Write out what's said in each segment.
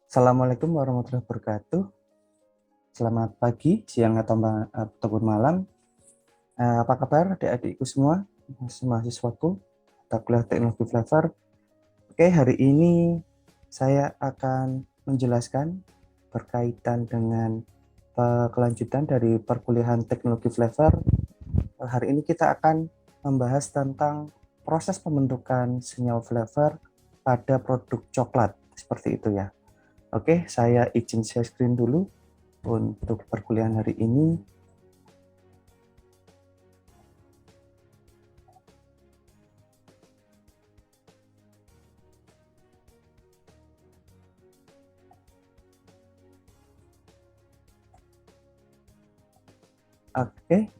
Assalamualaikum warahmatullahi wabarakatuh. Selamat pagi, siang, ataupun malam. Apa kabar adik-adikku semua, mahasiswaku, mata kuliah teknologi flavor. Oke, hari ini saya akan menjelaskan berkaitan dengan kelanjutan dari perkuliahan teknologi flavor. Hari ini kita akan membahas tentang proses pembentukan senyawa flavor pada produk coklat, seperti itu ya. Oke, saya izin share screen dulu untuk perkuliahan hari ini. Oke,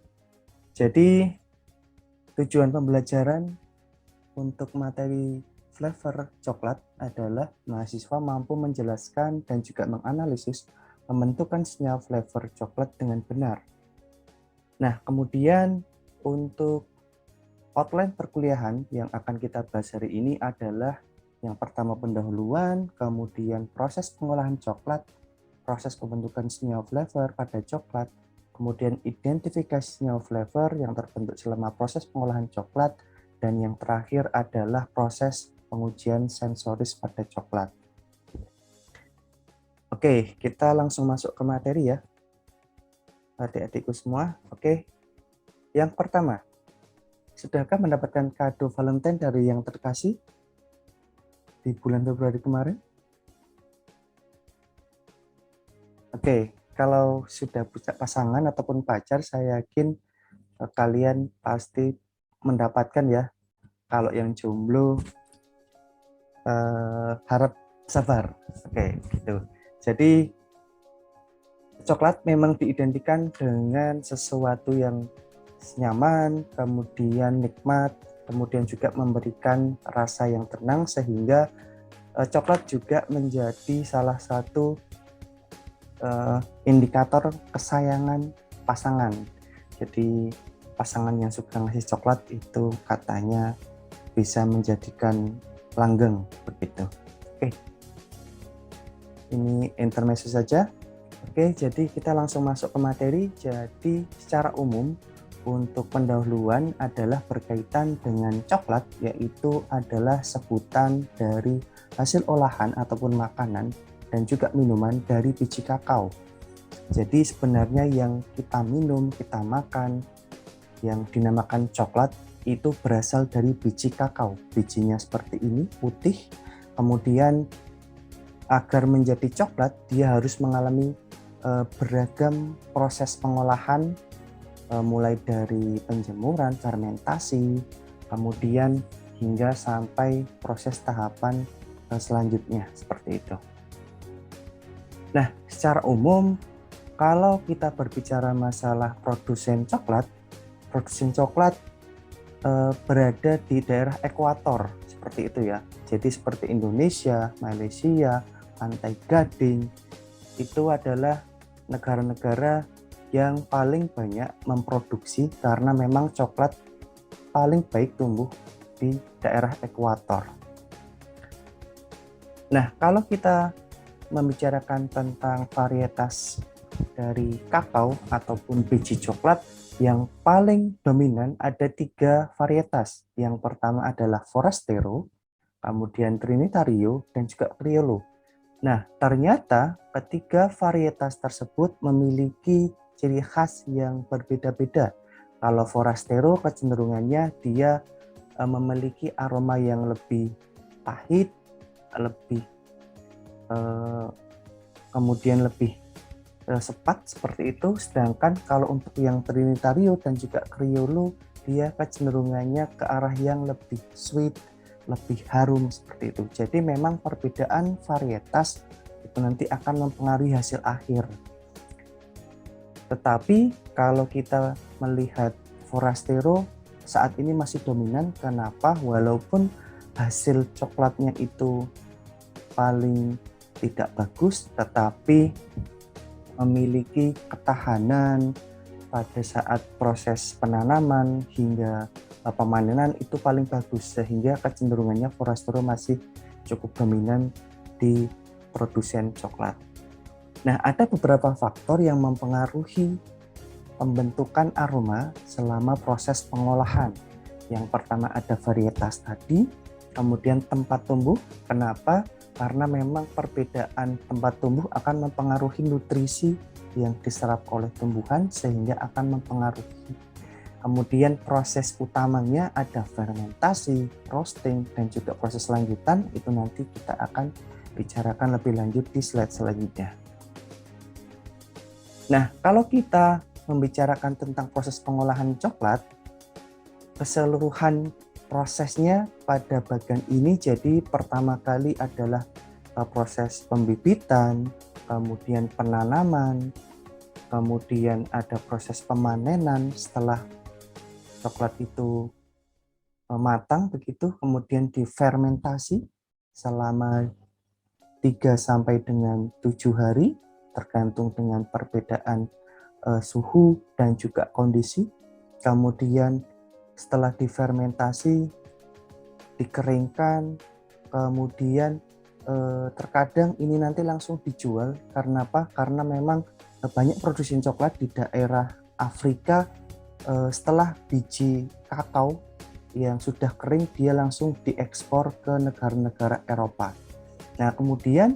jadi tujuan pembelajaran untuk materi flavor coklat adalah mahasiswa mampu menjelaskan dan juga menganalisis pembentukan senyawa flavor coklat dengan benar. Nah, kemudian untuk outline perkuliahan yang akan kita bahas hari ini adalah yang pertama pendahuluan, kemudian proses pengolahan coklat, proses pembentukan senyawa flavor pada coklat, kemudian identifikasi senyawa flavor yang terbentuk selama proses pengolahan coklat, dan yang terakhir adalah proses pengujian sensoris pada coklat. Oke, kita langsung masuk ke materi ya, adik-adikku semua. Oke, yang pertama, sudahkah mendapatkan kado Valentine dari yang terkasih di bulan Februari kemarin? Oke, kalau sudah punya pasangan ataupun pacar, saya yakin kalian pasti mendapatkan ya. Kalau yang jomblo, harap sabar. Oke, gitu. Jadi coklat memang diidentikan dengan sesuatu yang nyaman, kemudian nikmat, kemudian juga memberikan rasa yang tenang, sehingga coklat juga menjadi salah satu indikator kesayangan pasangan. Jadi pasangan yang suka ngasih coklat itu katanya bisa menjadikan langgeng begitu. Oke, ini intermezzo saja. Oke, jadi kita langsung masuk ke materi. Jadi secara umum untuk pendahuluan adalah berkaitan dengan coklat, yaitu adalah sebutan dari hasil olahan ataupun makanan dan juga minuman dari biji kakao. Jadi sebenarnya yang kita minum, kita makan, yang dinamakan coklat itu berasal dari biji kakao. Bijinya seperti ini, putih. Kemudian agar menjadi coklat, dia harus mengalami beragam proses pengolahan, mulai dari penjemuran, fermentasi, kemudian hingga sampai proses tahapan selanjutnya, seperti itu. Nah, secara umum, kalau kita berbicara masalah produsen coklat berada di daerah ekuator, seperti itu ya. Jadi seperti Indonesia, Malaysia, Pantai Gading, itu adalah negara-negara yang paling banyak memproduksi karena memang coklat paling baik tumbuh di daerah ekuator. Nah, kalau kita membicarakan tentang varietas dari kakao ataupun biji coklat, yang paling dominan ada 3 varietas. Yang pertama adalah Forastero, kemudian Trinitario, dan juga Criollo. Nah, ternyata ketiga varietas tersebut memiliki ciri khas yang berbeda-beda. Kalau Forastero kecenderungannya dia memiliki aroma yang lebih pahit, lebih kemudian lebih sepat seperti itu. Sedangkan kalau untuk yang Trinitario dan juga Criollo, dia kecenderungannya ke arah yang lebih sweet, lebih harum seperti itu. Jadi memang perbedaan varietas itu nanti akan mempengaruhi hasil akhir. Tetapi kalau kita melihat Forastero saat ini masih dominan. Kenapa? Walaupun hasil coklatnya itu paling tidak bagus, tetapi memiliki ketahanan pada saat proses penanaman hingga pemanenan itu paling bagus, sehingga kecenderungannya Forastero masih cukup dominan di produsen coklat. Nah, ada beberapa faktor yang mempengaruhi pembentukan aroma selama proses pengolahan. Yang pertama ada varietas tadi, kemudian tempat tumbuh. Kenapa? Karena memang perbedaan tempat tumbuh akan mempengaruhi nutrisi yang diserap oleh tumbuhan sehingga akan mempengaruhi. Kemudian proses utamanya ada fermentasi, roasting, dan juga proses lanjutan itu nanti kita akan bicarakan lebih lanjut di slide selanjutnya. Nah, kalau kita membicarakan tentang proses pengolahan coklat, keseluruhan prosesnya pada bagian ini jadi pertama kali adalah proses pembibitan, kemudian penanaman, kemudian ada proses pemanenan setelah coklat itu matang begitu, kemudian difermentasi selama 3 sampai dengan 7 hari tergantung dengan perbedaan suhu dan juga kondisi. Kemudian setelah difermentasi dikeringkan, kemudian terkadang ini nanti langsung dijual. Karena apa? Karena memang banyak produsen coklat di daerah Afrika setelah biji kakao yang sudah kering dia langsung diekspor ke negara-negara Eropa. Nah, kemudian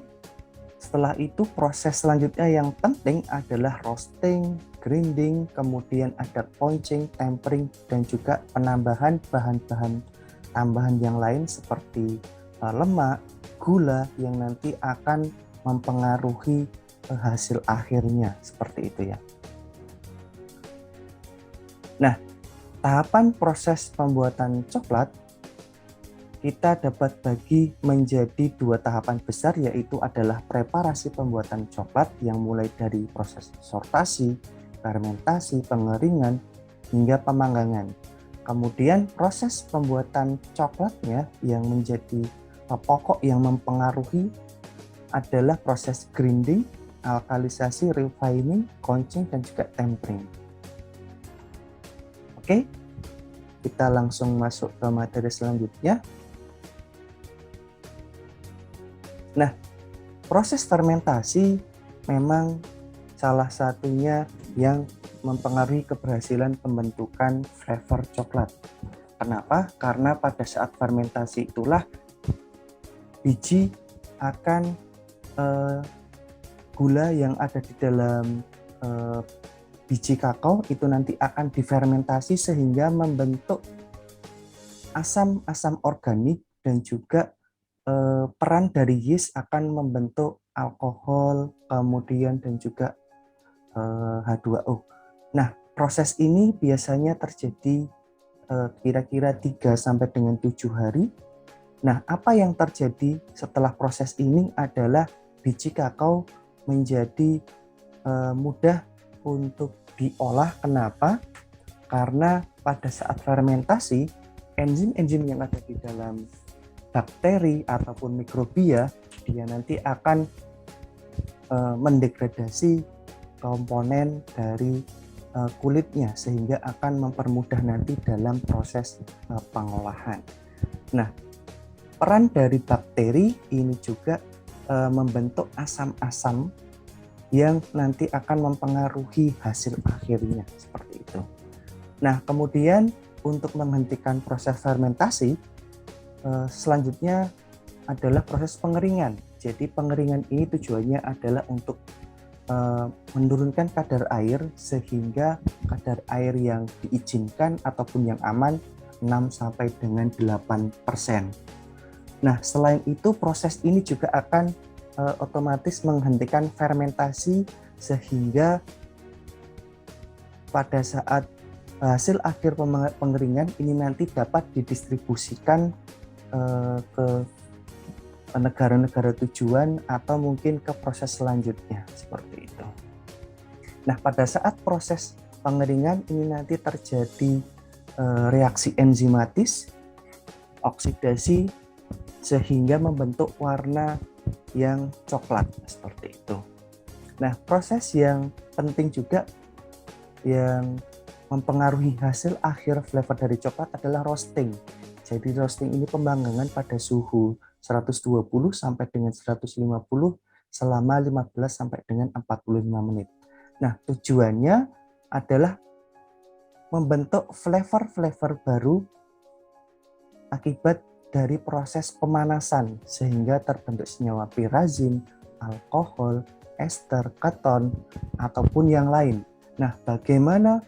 setelah itu proses selanjutnya yang penting adalah roasting, grinding, kemudian ada pouching, tempering, dan juga penambahan bahan-bahan tambahan yang lain seperti lemak, gula yang nanti akan mempengaruhi hasil akhirnya seperti itu ya. Nah, tahapan proses pembuatan coklat kita dapat bagi menjadi 2 tahapan besar, yaitu adalah preparasi pembuatan coklat yang mulai dari proses sortasi, fermentasi, pengeringan, hingga pemanggangan. Kemudian proses pembuatan coklatnya yang menjadi pokok yang mempengaruhi adalah proses grinding, alkalisasi, refining, conching, dan juga tempering. Oke, kita langsung masuk ke materi selanjutnya. Nah, proses fermentasi memang salah satunya yang mempengaruhi keberhasilan pembentukan flavor coklat. Kenapa? Karena pada saat fermentasi itulah biji akan gula yang ada di dalam biji kakao itu nanti akan difermentasi sehingga membentuk asam-asam organik dan juga peran dari yeast akan membentuk alkohol, kemudian dan juga H2O. Nah, proses ini biasanya terjadi kira-kira 3 sampai dengan 7 hari. Nah, apa yang terjadi setelah proses ini adalah biji kakao menjadi mudah untuk diolah. Kenapa? Karena pada saat fermentasi, enzim-enzim yang ada di dalam bakteri ataupun mikrobia dia nanti akan mendegradasi komponen dari kulitnya sehingga akan mempermudah nanti dalam proses pengolahan. Nah, peran dari bakteri ini juga membentuk asam-asam yang nanti akan mempengaruhi hasil akhirnya seperti itu. Nah, kemudian untuk menghentikan proses fermentasi selanjutnya adalah proses pengeringan. Jadi pengeringan ini tujuannya adalah untuk menurunkan kadar air sehingga kadar air yang diizinkan ataupun yang aman 6 sampai dengan 8%. Nah, selain itu proses ini juga akan otomatis menghentikan fermentasi sehingga pada saat hasil akhir pengeringan ini nanti dapat didistribusikan ke negara-negara tujuan atau mungkin ke proses selanjutnya seperti itu. Nah, pada saat proses pengeringan ini nanti terjadi reaksi enzimatis, oksidasi sehingga membentuk warna yang coklat seperti itu. Nah, proses yang penting juga yang mempengaruhi hasil akhir flavor dari coklat adalah roasting. Jadi roasting ini pemanggangan pada suhu 120 sampai dengan 150 selama 15 sampai dengan 45 menit. Nah, tujuannya adalah membentuk flavor-flavor baru akibat dari proses pemanasan sehingga terbentuk senyawa pirazin, alkohol, ester, keton, ataupun yang lain. Nah, bagaimana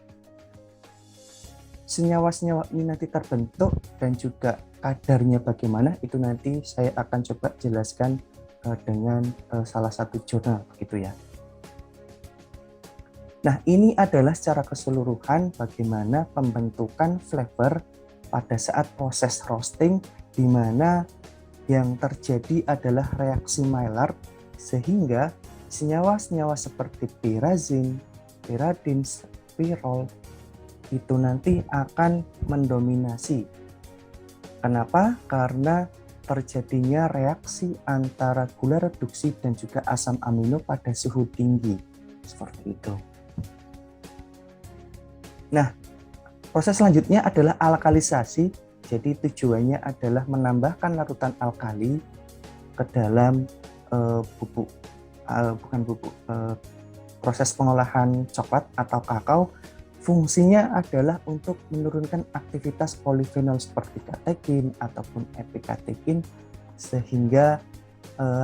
senyawa-senyawa ini nanti terbentuk dan juga kadarnya bagaimana, itu nanti saya akan coba jelaskan dengan salah satu jurnal begitu ya. Nah, ini adalah secara keseluruhan bagaimana pembentukan flavor pada saat proses roasting, di mana yang terjadi adalah reaksi Maillard, sehingga senyawa-senyawa seperti pirazin, piradin, spirol, itu nanti akan mendominasi. Kenapa? Karena terjadinya reaksi antara gula reduksi dan juga asam amino pada suhu tinggi. Seperti itu. Nah, proses selanjutnya adalah alkalisasi. Jadi tujuannya adalah menambahkan larutan alkali ke dalam proses pengolahan coklat atau kakao. Fungsinya adalah untuk menurunkan aktivitas polifenol seperti katekin ataupun epikatekin, sehingga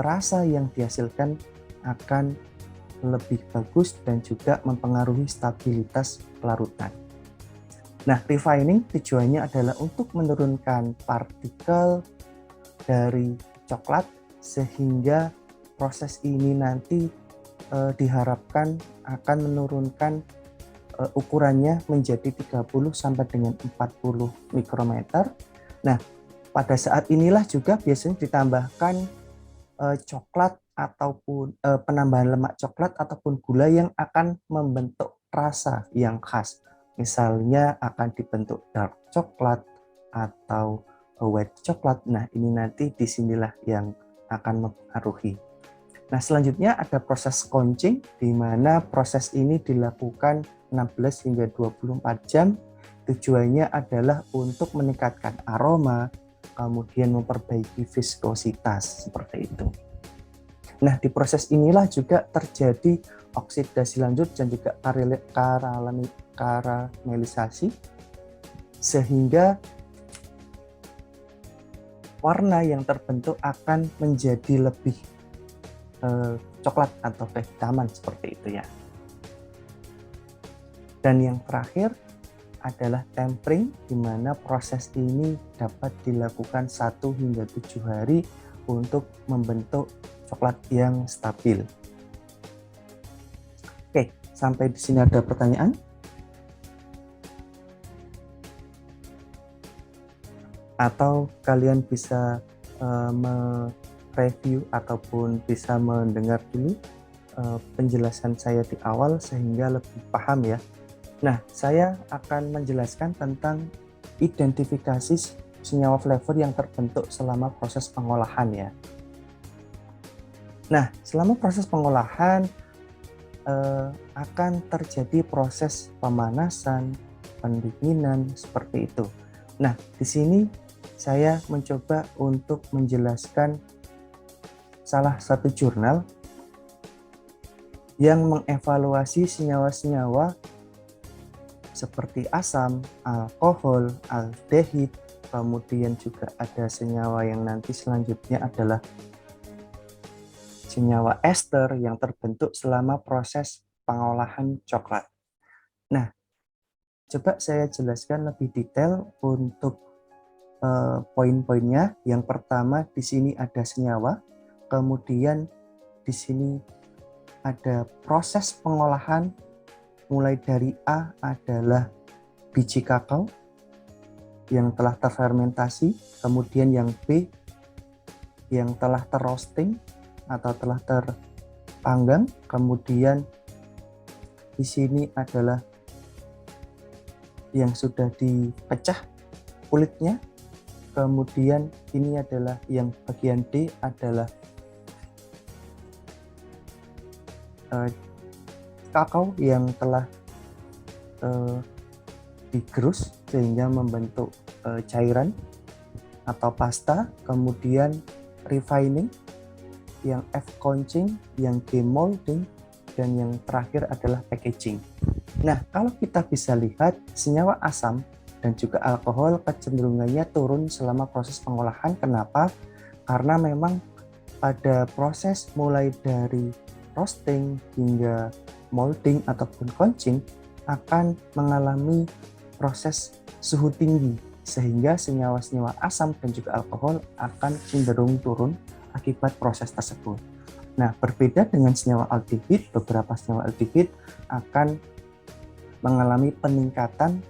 rasa yang dihasilkan akan lebih bagus dan juga mempengaruhi stabilitas larutan. Nah, refining tujuannya adalah untuk menurunkan partikel dari coklat, sehingga proses ini nanti diharapkan akan menurunkan ukurannya menjadi 30 sampai dengan 40 mikrometer. Nah, pada saat inilah juga biasanya ditambahkan coklat ataupun penambahan lemak coklat ataupun gula yang akan membentuk rasa yang khas. Misalnya akan dibentuk dark coklat atau white coklat. Nah, ini nanti disinilah yang akan mempengaruhi. Nah, selanjutnya ada proses conching, di mana proses ini dilakukan 16 hingga 24 jam. Tujuannya adalah untuk meningkatkan aroma, kemudian memperbaiki viskositas, seperti itu. Nah, di proses inilah juga terjadi oksidasi lanjut dan juga karamelisasi, sehingga warna yang terbentuk akan menjadi lebih coklat atau kehitaman, seperti itu ya. Dan yang terakhir adalah tempering, di mana proses ini dapat dilakukan 1 hingga 7 hari untuk membentuk coklat yang stabil. Oke, sampai di sini ada pertanyaan? Atau kalian bisa mereview ataupun bisa mendengar dulu penjelasan saya di awal sehingga lebih paham ya. Nah, saya akan menjelaskan tentang identifikasi senyawa flavor yang terbentuk selama proses pengolahan ya. Nah, selama proses pengolahan akan terjadi proses pemanasan, pendinginan, seperti itu. Nah, di sini saya mencoba untuk menjelaskan salah satu jurnal yang mengevaluasi senyawa-senyawa seperti asam, alkohol, aldehid, kemudian juga ada senyawa yang nanti selanjutnya adalah senyawa ester yang terbentuk selama proses pengolahan coklat. Nah, coba saya jelaskan lebih detail untuk poin-poinnya. Yang pertama, di sini ada senyawa, kemudian di sini ada proses pengolahan, mulai dari A adalah biji kakao yang telah terfermentasi, kemudian yang B yang telah terroasting atau telah terpanggang, kemudian di sini adalah yang sudah dipecah kulitnya, kemudian ini adalah yang bagian D adalah kakao yang telah digerus sehingga membentuk cairan atau pasta, kemudian refining yang F couching, yang G molding, dan yang terakhir adalah packaging. Nah, kalau kita bisa lihat senyawa asam dan juga alkohol kecenderungannya turun selama proses pengolahan. Kenapa? Karena memang pada proses mulai dari roasting hingga molding ataupun couching akan mengalami proses suhu tinggi, sehingga senyawa-senyawa asam dan juga alkohol akan cenderung turun akibat proses tersebut. Nah, berbeda dengan senyawa aldehid, beberapa senyawa aldehid akan mengalami peningkatan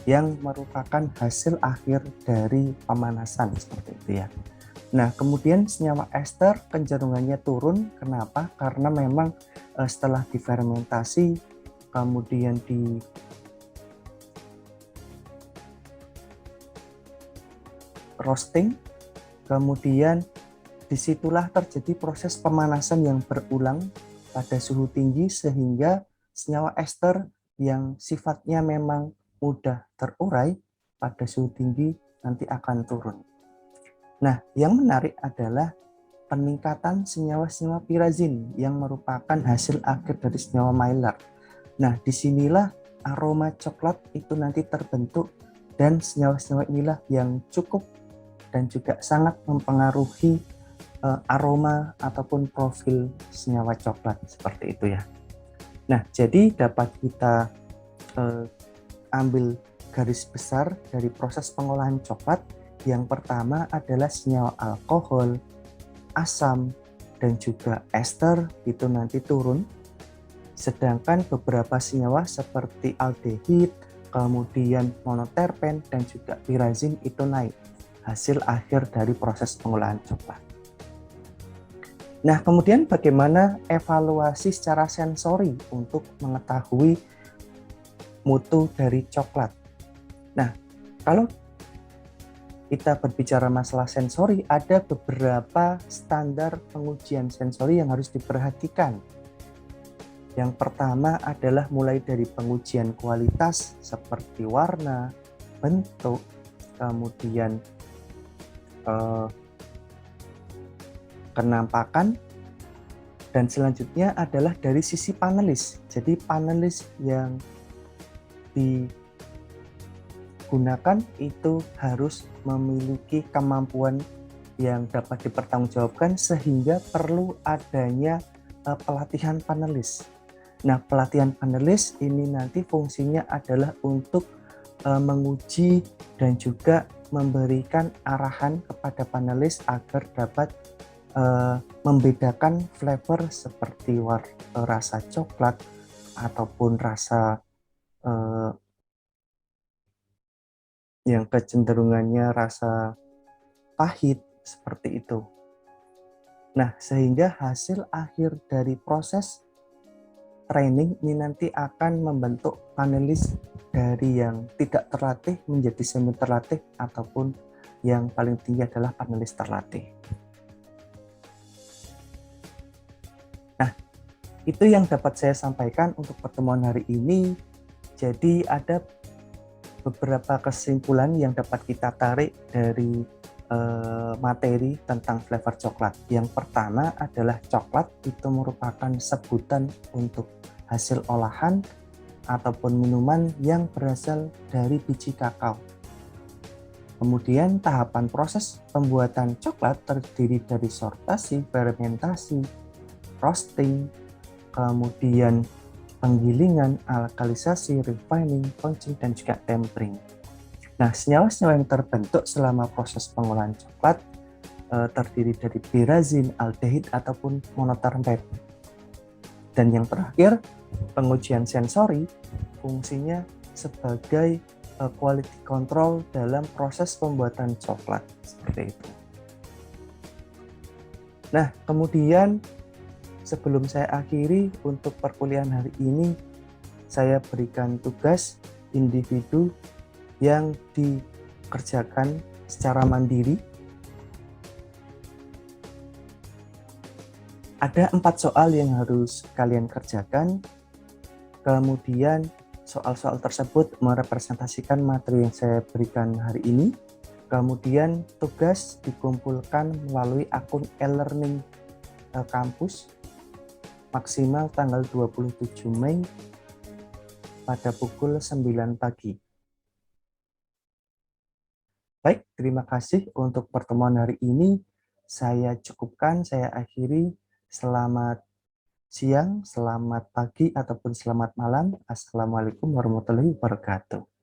yang merupakan hasil akhir dari pemanasan seperti itu ya. Nah, kemudian senyawa ester kecenderungannya turun. Kenapa? Karena memang setelah difermentasi, kemudian di roasting, kemudian disitulah terjadi proses pemanasan yang berulang pada suhu tinggi, sehingga senyawa ester yang sifatnya memang mudah terurai pada suhu tinggi nanti akan turun. Nah, yang menarik adalah peningkatan senyawa-senyawa pirazin yang merupakan hasil akhir dari senyawa Maillard. Nah, disinilah aroma coklat itu nanti terbentuk, dan senyawa-senyawa inilah yang cukup dan juga sangat mempengaruhi aroma ataupun profil senyawa coklat seperti itu ya. Nah, jadi dapat kita ambil garis besar dari proses pengolahan coklat. Yang pertama adalah senyawa alkohol, asam, dan juga ester itu nanti turun. Sedangkan beberapa senyawa seperti aldehid, kemudian monoterpen, dan juga pirazin itu naik. Hasil akhir dari proses pengolahan coklat. Nah, kemudian bagaimana evaluasi secara sensori untuk mengetahui mutu dari coklat? Nah, kalau kita berbicara masalah sensori, ada beberapa standar pengujian sensori yang harus diperhatikan. Yang pertama adalah mulai dari pengujian kualitas seperti warna, bentuk, kemudian kenampakan, dan selanjutnya adalah dari sisi panelis. Jadi panelis yang digunakan itu harus memiliki kemampuan yang dapat dipertanggungjawabkan, sehingga perlu adanya pelatihan panelis. Nah, pelatihan panelis ini nanti fungsinya adalah untuk menguji dan juga memberikan arahan kepada panelis agar dapat membedakan flavor seperti rasa coklat ataupun rasa yang kecenderungannya rasa pahit seperti itu. Nah, sehingga hasil akhir dari proses training ini nanti akan membentuk panelis dari yang tidak terlatih menjadi semi terlatih, ataupun yang paling tinggi adalah panelis terlatih. Nah, itu yang dapat saya sampaikan untuk pertemuan hari ini. Jadi ada beberapa kesimpulan yang dapat kita tarik dari materi tentang flavor coklat. Yang pertama adalah coklat itu merupakan sebutan untuk hasil olahan ataupun minuman yang berasal dari biji kakao. Kemudian tahapan proses pembuatan coklat terdiri dari sortasi, fermentasi, roasting, kemudian penggilingan, alkalisasi, refining, couching, dan juga tempering. Nah, senyawa-senyawa yang terbentuk selama proses pengolahan coklat terdiri dari pirazin, aldehid, ataupun monoterpen. Dan yang terakhir, pengujian sensori fungsinya sebagai quality control dalam proses pembuatan coklat seperti itu. Nah, kemudian sebelum saya akhiri untuk perkuliahan hari ini, saya berikan tugas individu yang dikerjakan secara mandiri. Ada 4 soal yang harus kalian kerjakan. Kemudian soal-soal tersebut merepresentasikan materi yang saya berikan hari ini. Kemudian tugas dikumpulkan melalui akun e-learning ke kampus maksimal tanggal 27 Mei pada pukul 9 pagi. Baik, terima kasih untuk pertemuan hari ini. Saya cukupkan, saya akhiri. Selamat siang, selamat pagi, ataupun selamat malam. Assalamualaikum warahmatullahi wabarakatuh.